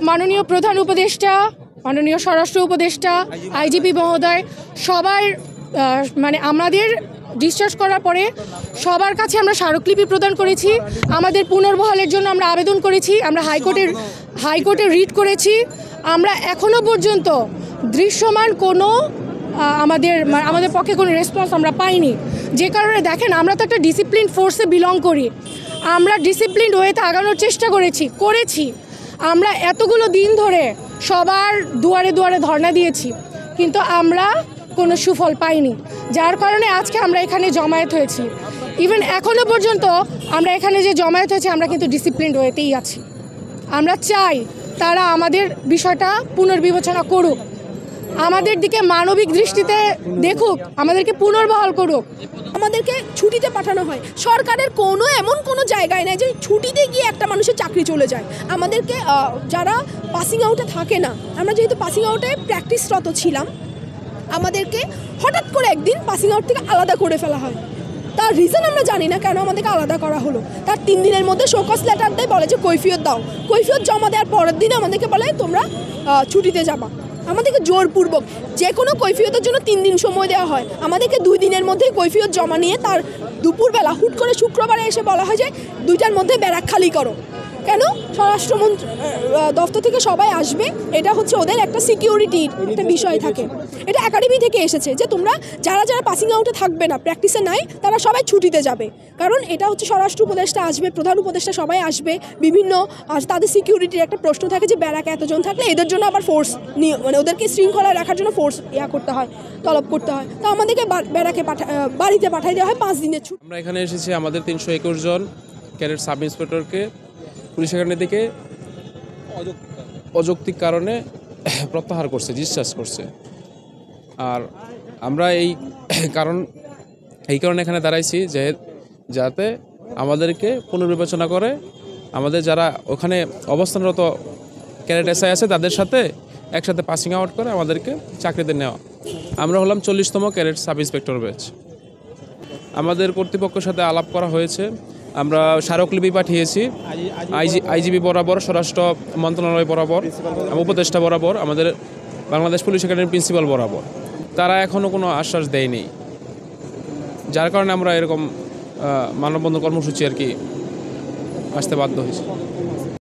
মাননীয় প্রধান উপদেষ্টা, মাননীয় স্বরাষ্ট্র উপদেষ্টা, আইজিপি মহোদয় সবার মানে আমাদের ডিসচার্জ করার পরে সবার কাছে আমরা স্মারকলিপি প্রদান করেছি। আমাদের পুনর্বহালের জন্য আমরা আবেদন করেছি, আমরা হাইকোর্টে রিট করেছি। আমরা এখনও পর্যন্ত দৃশ্যমান কোনো আমাদের পক্ষে কোনো রেসপন্স আমরা পাইনি। যে কারণে দেখেন, আমরা তো একটা ডিসিপ্লিন ফোর্সে বিলং করি, আমরা ডিসিপ্লিন ওয়েতে আগানোর চেষ্টা করেছি। আমরা এতগুলো দিন ধরে সবার দুয়ারে দুয়ারে ধর্ণা দিয়েছি, কিন্তু আমরা কোনো সুফল পাইনি, যার কারণে আজকে আমরা এখানে জমায়েত হয়েছি। ইভেন এখনও পর্যন্ত আমরা এখানে যে জমায়েত হয়েছে, আমরা কিন্তু ডিসিপ্লিন ওয়েতেই আছি। আমরা চাই তারা আমাদের বিষয়টা পুনর্বিবেচনা করুক, আমাদের দিকে মানবিক দৃষ্টিতে দেখুক, আমাদেরকে পুনর্বহাল করুক। আমাদেরকে ছুটিতে পাঠানো হয়, সরকারের এমন কোনো জায়গায় নাই যে ছুটিতে গিয়ে একটা মানুষের চাকরি চলে যায়। আমাদেরকে যারা পাসিং আউটে থাকে না, আমরা যেহেতু পাসিং আউটে প্র্যাকটিসরত ছিলাম, আমাদেরকে হঠাৎ করে একদিন পাসিং আউট থেকে আলাদা করে ফেলা হয়। তার রিজন আমরা জানি না কেন আমাদেরকে আলাদা করা হলো। তার 3 দিনের মধ্যে শোকজ লেটার দেয়, বলে যে কৈফিয়ত দাও। কৈফিয়ত জমা দেওয়ার পরের দিনে আমাদেরকে বলে তোমরা ছুটিতে যাবা। আমাদেরকে জোরপূর্বক যে কোনো কৈফিয়তের জন্য 3 দিন সময় দেওয়া হয়। আমাদেরকে 2 দিনের মধ্যেই কৈফিয়ত জমা নিয়ে তার দুপুরবেলা হুট করে শুক্রবারে এসে বলা হয় যে 2টার মধ্যে ব্যারাক খালি করো। কেন? স্বরাষ্ট্রমন্ত্রী দপ্তর থেকে সবাই আসবে, এটা হচ্ছে ওদের একটা সিকিউরিটির একটা বিষয় থাকে। এটা একাডেমি থেকে এসেছে যে তোমরা যারা পাসিং আউটে থাকবে না, প্র্যাকটিসে নাই, তারা সবাই ছুটিতে যাবে। কারণ এটা হচ্ছে স্বরাষ্ট্র উপদেষ্টা আসবে, প্রধান উপদেষ্টা সবাই আসবে, বিভিন্ন তাদের সিকিউরিটির একটা প্রশ্ন থাকে যে ব্যারাকে এতজন থাকলে এদের জন্য আবার ফোর্স মানে ওদেরকে শৃঙ্খলায় রাখার জন্য ফোর্স করতে হয়, তলব করতে হয়। তো আমাদেরকে ব্যারাকে বাড়িতে পাঠাই দেওয়া হয় 5 দিনের ছুটি। আমরা এখানে এসেছি আমাদের 321 জন ক্যাডেট সাব ইন্সপেক্টরকে পুলিশ এখানে থেকে অযৌক্তিক কারণে প্রত্যাহার করছে, ডিসচার্জ করছে। আর আমরা এই কারণে এখানে দাঁড়াইছি যে যাতে আমাদেরকে পুনর্বিবেচনা করে, আমাদের যারা ওখানে অবস্থানরত ক্যাডেট এসআই আছে তাদের সাথে একসাথে পাসিং আউট করে আমাদেরকে চাকরিতে নেওয়া। আমরা হলাম 40তম ক্যাডেট সাব ইন্সপেক্টর ব্যাচ। আমাদের কর্তৃপক্ষের সাথে আলাপ করা হয়েছে, আমরা স্মারকলিপি পাঠিয়েছি আইজিপি বরাবর, স্বরাষ্ট্র মন্ত্রণালয় বরাবর, উপদেষ্টা বরাবর, আমাদের বাংলাদেশ পুলিশ একাডেমির প্রিন্সিপাল বরাবর। তারা এখনও কোনো আশ্বাস দেয়নি, যার কারণে আমরা এরকম মানববন্ধন কর্মসূচি আসতে বাধ্য হয়েছি।